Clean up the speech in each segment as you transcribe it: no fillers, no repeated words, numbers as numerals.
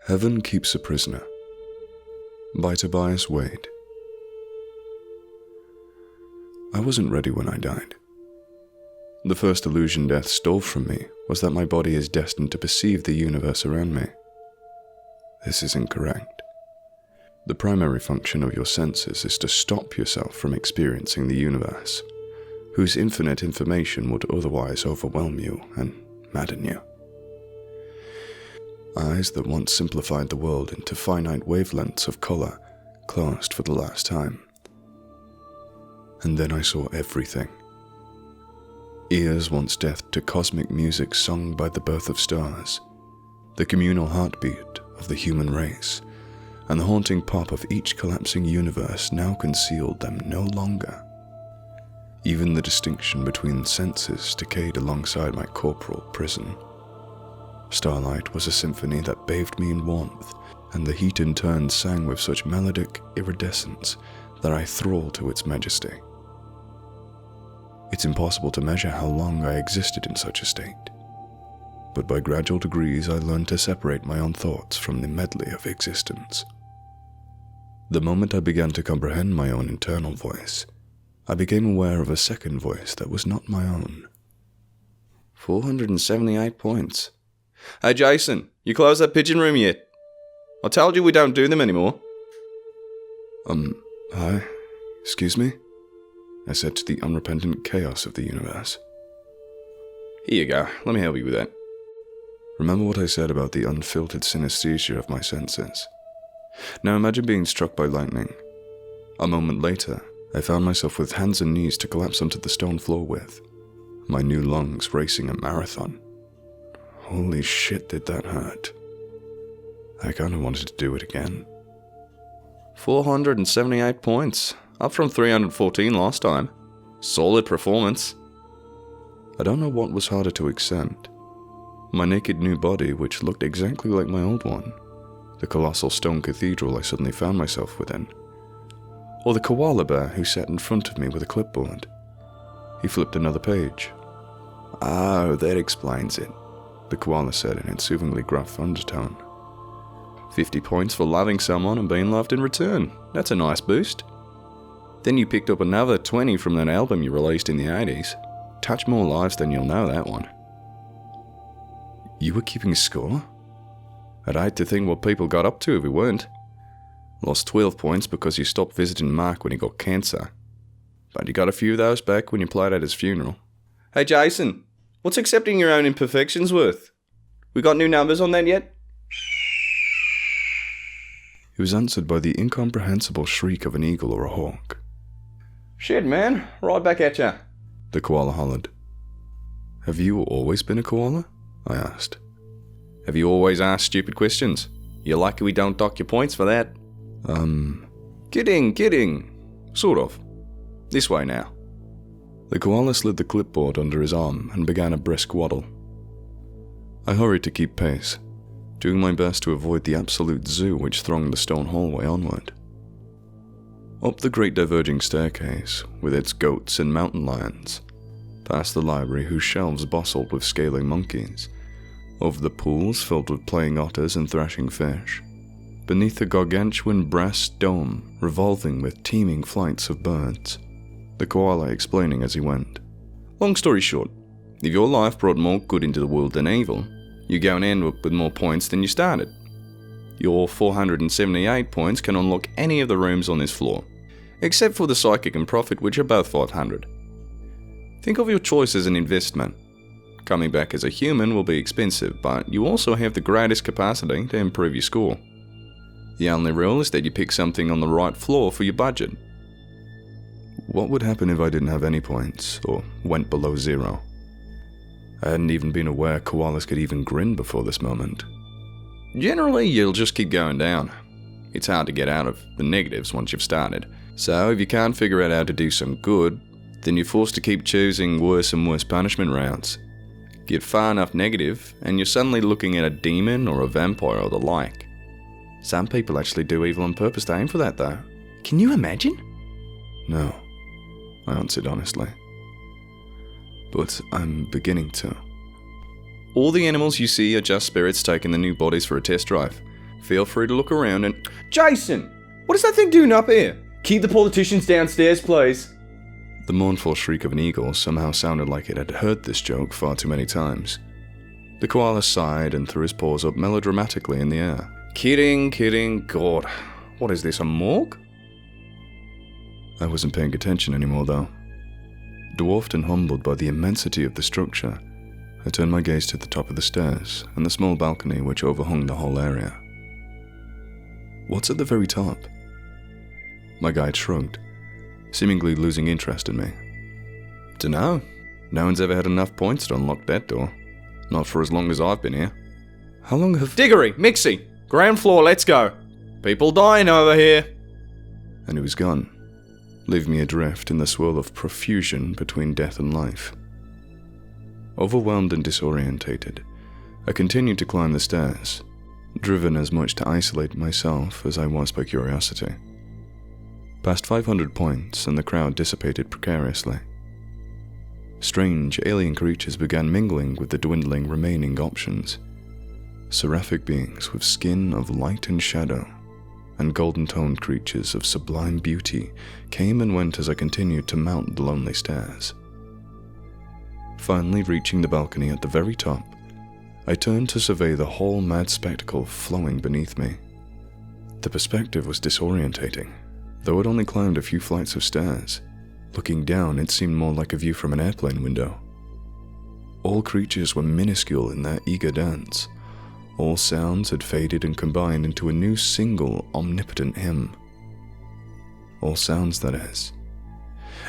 Heaven Keeps a Prisoner by TobiasWade. I wasn't ready when I died. The first illusion death stole from me was that my body is destined to perceive the universe around me. This is incorrect. The primary function of your senses is to stop yourself from experiencing the universe, whose infinite information would otherwise overwhelm you and madden you. Eyes that once simplified the world into finite wavelengths of color closed for the last time. And then I saw everything. Ears once deaf to cosmic music sung by the birth of stars, the communal heartbeat of the human race, and the haunting pop of each collapsing universe now concealed them no longer. Even the distinction between senses decayed alongside my corporal prison. Starlight was a symphony that bathed me in warmth, and the heat in turn sang with such melodic iridescence that I thralled to its majesty. It's impossible to measure how long I existed in such a state, but by gradual degrees I learned to separate my own thoughts from the medley of existence. The moment I began to comprehend my own internal voice, I became aware of a second voice that was not my own. 478 points. Hey Jason, you closed that pigeon room yet? I told you we don't do them anymore. Hi, excuse me? I said to the unrepentant chaos of the universe. Here you go, let me help you with that. Remember what I said about the unfiltered synesthesia of my senses? Now imagine being struck by lightning. A moment later, I found myself with hands and knees to collapse onto the stone floor with, my new lungs racing a marathon. Holy shit, did that hurt. I kinda wanted to do it again. 478 points, up from 314 last time. Solid performance. I don't know what was harder to accept. My naked new body, which looked exactly like my old one, the colossal stone cathedral I suddenly found myself within, or the koala bear who sat in front of me with a clipboard. He flipped another page. "Oh, that explains it," the koala said in its soothingly gruff undertone. 50 points for loving someone and being loved in return. That's a nice boost. Then you picked up another 20 from that album you released in the 80s. Touch more lives than you'll know, that one. You were keeping score? I'd hate to think what people got up to if we weren't. Lost 12 points because you stopped visiting Mark when he got cancer. But you got a few of those back when you played at his funeral. Hey Jason, what's accepting your own imperfections worth? We got new numbers on that yet? It was answered by the incomprehensible shriek of an eagle or a hawk. Shit man, right back at ya, the koala hollered. Have you always been a koala? I asked. Have you always asked stupid questions? You're lucky we don't dock your points for that. Kidding. Sort of. This way now. The koala slid the clipboard under his arm and began a brisk waddle. I hurried to keep pace, doing my best to avoid the absolute zoo which thronged the stone hallway onward. Up the great diverging staircase, with its goats and mountain lions, past the library whose shelves bustled with scaling monkeys, over the pools filled with playing otters and thrashing fish, beneath the gargantuan brass dome revolving with teeming flights of birds, the koala explaining as he went. Long story short, if your life brought more good into the world than evil, you're going to end up with more points than you started. Your 478 points can unlock any of the rooms on this floor, except for the psychic and profit, which are both 500. Think of your choice as an investment. Coming back as a human will be expensive, but you also have the greatest capacity to improve your score. The only rule is that you pick something on the right floor for your budget. What would happen if I didn't have any points, or went below 0? I hadn't even been aware koalas could even grin before this moment. Generally, you'll just keep going down. It's hard to get out of the negatives once you've started. So if you can't figure out how to do some good, then you're forced to keep choosing worse and worse punishment routes. Get far enough negative, and you're suddenly looking at a demon or a vampire or the like. Some people actually do evil on purpose to aim for that though. Can you imagine? No, I answered honestly. But I'm beginning to. All the animals you see are just spirits taking the new bodies for a test drive. Feel free to look around and... Jason! What is that thing doing up here? Keep the politicians downstairs, please. The mournful shriek of an eagle somehow sounded like it had heard this joke far too many times. The koala sighed and threw his paws up melodramatically in the air. Kidding, God. What is this, a morgue? I wasn't paying attention anymore, though. Dwarfed and humbled by the immensity of the structure, I turned my gaze to the top of the stairs and the small balcony which overhung the whole area. What's at the very top? My guide shrugged, seemingly losing interest in me. Dunno. No one's ever had enough points to unlock that door. Not for as long as I've been here. How long have... Diggory! Mixie! Ground floor, let's go! People dying over here! And he was gone, leaving me adrift in the swirl of profusion between death and life. Overwhelmed and disorientated, I continued to climb the stairs, driven as much to isolate myself as I was by curiosity. Past 500 points, and the crowd dissipated precariously. Strange alien creatures began mingling with the dwindling remaining options. Seraphic beings with skin of light and shadow, and golden-toned creatures of sublime beauty came and went as I continued to mount the lonely stairs. Finally reaching the balcony at the very top, I turned to survey the whole mad spectacle flowing beneath me. The perspective was disorientating, though I'd only climbed a few flights of stairs. Looking down, it seemed more like a view from an airplane window. All creatures were minuscule in their eager dance. All sounds had faded and combined into a new single, omnipotent hymn. All sounds, that is,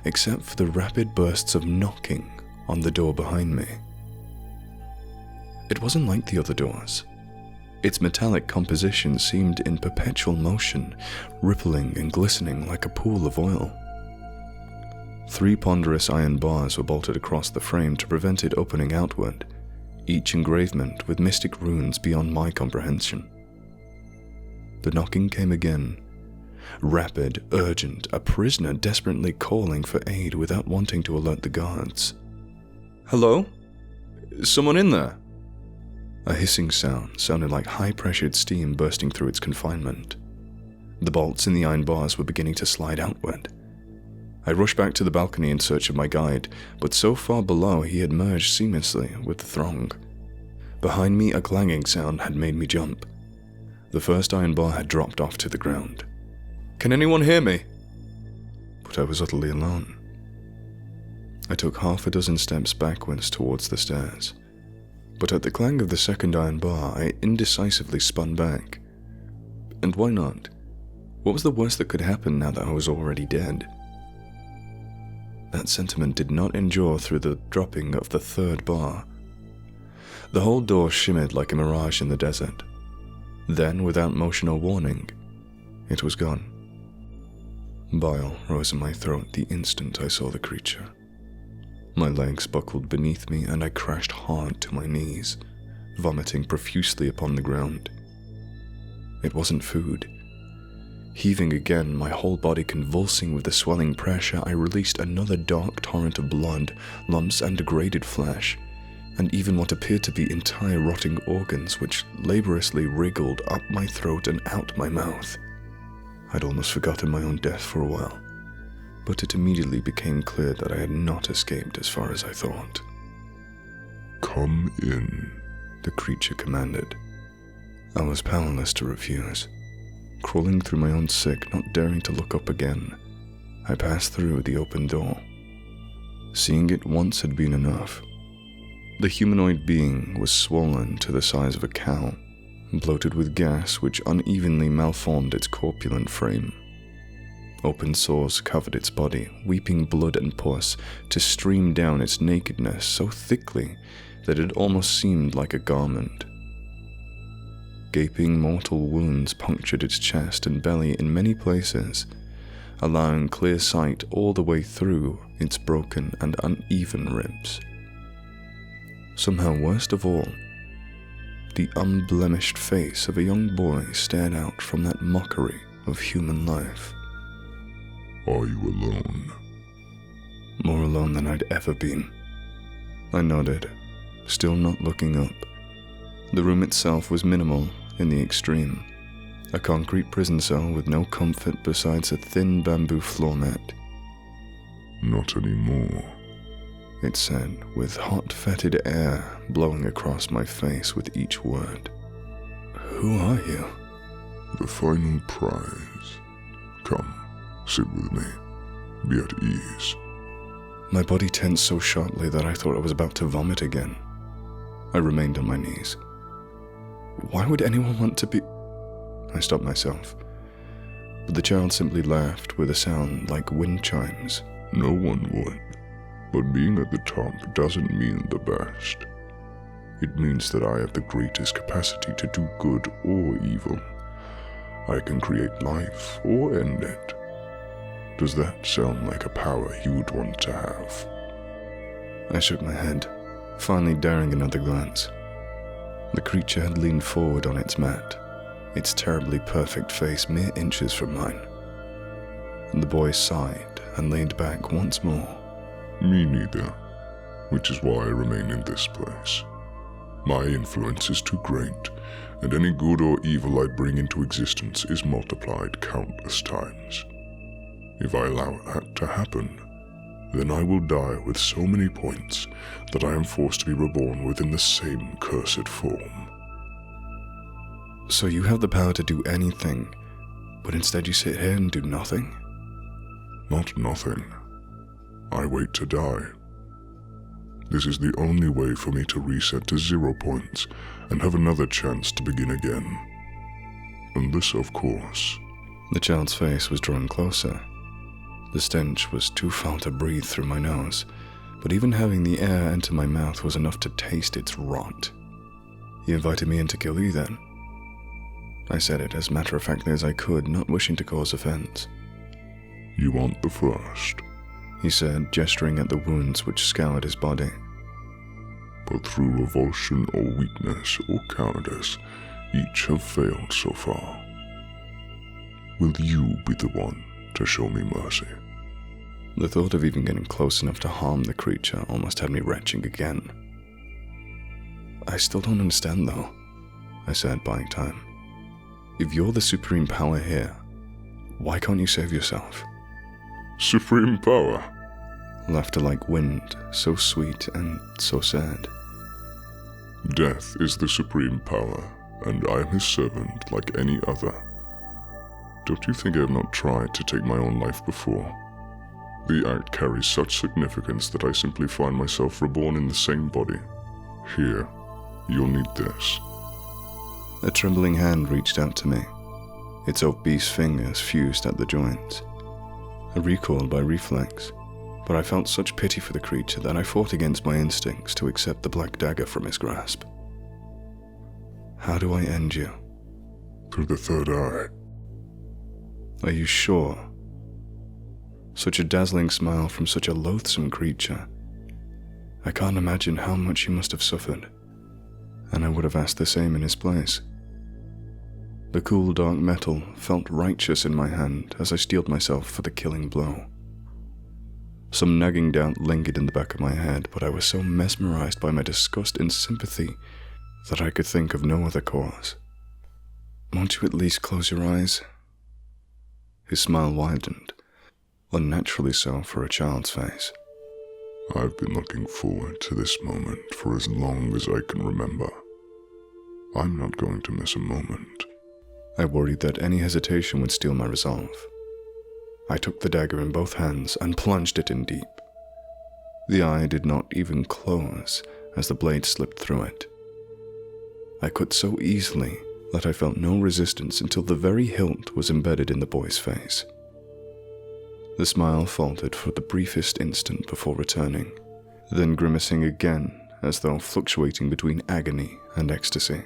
except for the rapid bursts of knocking on the door behind me. It wasn't like the other doors. Its metallic composition seemed in perpetual motion, rippling and glistening like a pool of oil. 3 ponderous iron bars were bolted across the frame to prevent it opening outward, each engravement with mystic runes beyond my comprehension. The knocking came again. Rapid, urgent, a prisoner desperately calling for aid without wanting to alert the guards. Hello? Someone in there? A hissing sound sounded like high-pressured steam bursting through its confinement. The bolts in the iron bars were beginning to slide outward. I rushed back to the balcony in search of my guide, but so far below he had merged seamlessly with the throng. Behind me, a clanging sound had made me jump. The first iron bar had dropped off to the ground. Can anyone hear me? But I was utterly alone. I took half a dozen steps backwards towards the stairs, but at the clang of the second iron bar, I indecisively spun back. And why not? What was the worst that could happen now that I was already dead? That sentiment did not endure through the dropping of the third bar. The whole door shimmered like a mirage in the desert. Then, without motion or warning, it was gone. Bile rose in my throat the instant I saw the creature. My legs buckled beneath me and I crashed hard to my knees, vomiting profusely upon the ground. It wasn't food. Heaving again, my whole body convulsing with the swelling pressure, I released another dark torrent of blood, lumps and degraded flesh, and even what appeared to be entire rotting organs which laboriously wriggled up my throat and out my mouth. I'd almost forgotten my own death for a while, but it immediately became clear that I had not escaped as far as I thought. "Come in," the creature commanded. I was powerless to refuse. Crawling through my own sick, not daring to look up again, I passed through the open door. Seeing it once had been enough. The humanoid being was swollen to the size of a cow, bloated with gas which unevenly malformed its corpulent frame. Open sores covered its body, weeping blood and pus to stream down its nakedness so thickly that it almost seemed like a garment. Gaping mortal wounds punctured its chest and belly in many places, allowing clear sight all the way through its broken and uneven ribs. Somehow worst of all, the unblemished face of a young boy stared out from that mockery of human life. "Are you alone?" More alone than I'd ever been. I nodded, still not looking up. The room itself was minimal in the extreme, A concrete prison cell with no comfort besides a thin bamboo floor mat. Not anymore, it said, with hot, fetid air blowing across my face with each word. Who are you? The final prize. Come, sit with me. Be at ease. My body tensed so sharply that I thought I was about to vomit again. I remained on my knees. Why would anyone want to be... I stopped myself, but the child simply laughed with a sound like wind chimes. No one would, but being at the top doesn't mean the best. It means that I have the greatest capacity to do good or evil. I can create life or end it. Does that sound like a power you'd want to have? I shook my head, finally daring another glance. The creature had leaned forward on its mat, its terribly perfect face mere inches from mine. And the boy sighed and leaned back once more. Me neither, which is why I remain in this place. My influence is too great, and any good or evil I bring into existence is multiplied countless times. If I allow that to happen, then I will die with so many points that I am forced to be reborn within the same cursed form. So you have the power to do anything, but instead you sit here and do nothing? Not nothing. I wait to die. This is the only way for me to reset to 0 points and have another chance to begin again. And this, of course... The child's face was drawn closer. The stench was too foul to breathe through my nose, but even having the air enter my mouth was enough to taste its rot. You invited me in to kill you then? I said it as matter-of-factly as I could, not wishing to cause offense. You want the first, he said, gesturing at the wounds which scoured his body. But through revulsion or weakness or cowardice, each have failed so far. Will you be the one to show me mercy? The thought of even getting close enough to harm the creature almost had me retching again. I still don't understand though, I said, buying time. If you're the supreme power here, why can't you save yourself? Supreme power? Laughter like wind, so sweet and so sad. Death is the supreme power, and I am his servant like any other. Don't you think I have not tried to take my own life before? The act carries such significance that I simply find myself reborn in the same body. Here, you'll need this. A trembling hand reached out to me. Its obese fingers fused at the joints. I recoiled by reflex, but I felt such pity for the creature that I fought against my instincts to accept the black dagger from his grasp. How do I end you? Through the third eye. Are you sure? Such a dazzling smile from such a loathsome creature. I can't imagine how much he must have suffered, and I would have asked the same in his place. The cool dark metal felt righteous in my hand as I steeled myself for the killing blow. Some nagging doubt lingered in the back of my head, but I was so mesmerized by my disgust and sympathy that I could think of no other cause. Won't you at least close your eyes? His smile widened, unnaturally so for a child's face. I've been looking forward to this moment for as long as I can remember. I'm not going to miss a moment. I worried that any hesitation would steal my resolve. I took the dagger in both hands and plunged it in deep. The eye did not even close as the blade slipped through it. I cut so easily that I felt no resistance until the very hilt was embedded in the boy's face. The smile faltered for the briefest instant before returning, then grimacing again as though fluctuating between agony and ecstasy.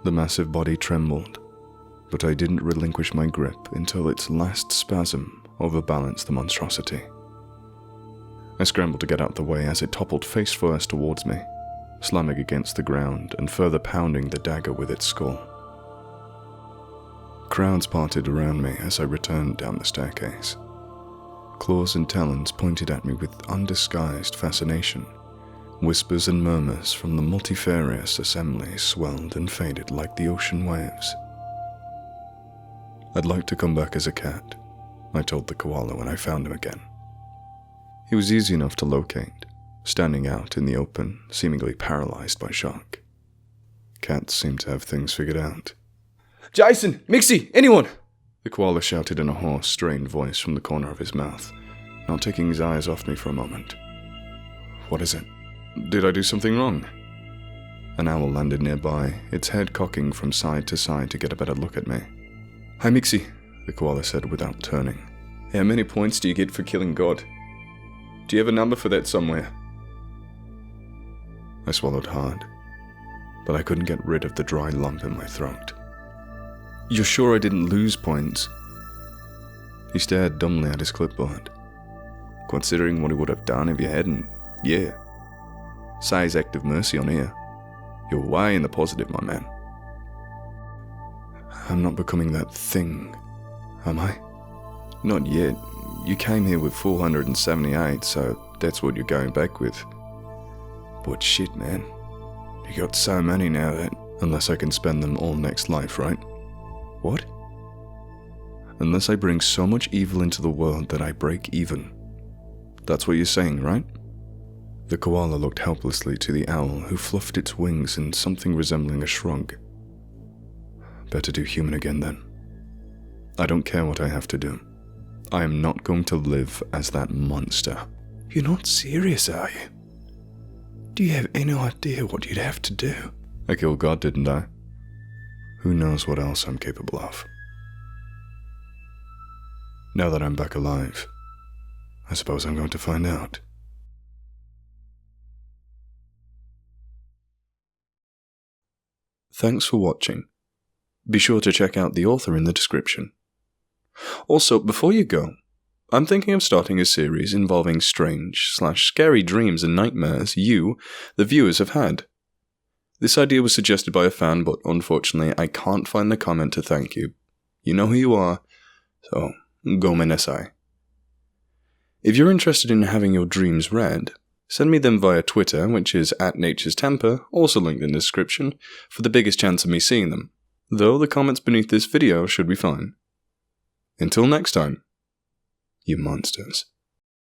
The massive body trembled, but I didn't relinquish my grip until its last spasm overbalanced the monstrosity. I scrambled to get out the way as it toppled face first towards me, slamming against the ground and further pounding the dagger with its skull. Crowds parted around me as I returned down the staircase. Claws and talons pointed at me with undisguised fascination. Whispers and murmurs from the multifarious assembly swelled and faded like the ocean waves. I'd like to come back as a cat, I told the koala when I found him again. He was easy enough to locate, standing out in the open, seemingly paralyzed by shock. Cats seem to have things figured out. Jason! Mixie! Anyone! The koala shouted in a hoarse, strained voice from the corner of his mouth, not taking his eyes off me for a moment. What is it? Did I do something wrong? An owl landed nearby, its head cocking from side to side to get a better look at me. Hi, Mixie, the koala said without turning. How many points do you get for killing God? Do you have a number for that somewhere? I swallowed hard, but I couldn't get rid of the dry lump in my throat. You're sure I didn't lose points? He stared dumbly at his clipboard. Considering what he would have done if you hadn't, yeah. Say's act of mercy on here. You're way in the positive, my man. I'm not becoming that thing, am I? Not yet. You came here with 478, so that's what you're going back with. But shit, man. You got so many now that... Unless I can spend them all next life, right? What? Unless I bring so much evil into the world that I break even. That's what you're saying, right? The koala looked helplessly to the owl, who fluffed its wings in something resembling a shrug. Better do human again then. I don't care what I have to do. I am not going to live as that monster. You're not serious, are you? Do you have any idea what you'd have to do? I killed God, didn't I? Who knows what else I'm capable of? Now that I'm back alive, I suppose I'm going to find out. Thanks for watching. Be sure to check out the author in the description. Also, before you go, I'm thinking of starting a series involving strange/scary dreams and nightmares you, the viewers, have had. This idea was suggested by a fan, but unfortunately I can't find the comment to thank you. You know who you are, so gome nasai. If you're interested in having your dreams read, send me them via Twitter, which is @NaturesTemper, also linked in the description, for the biggest chance of me seeing them, though the comments beneath this video should be fine. Until next time, you monsters.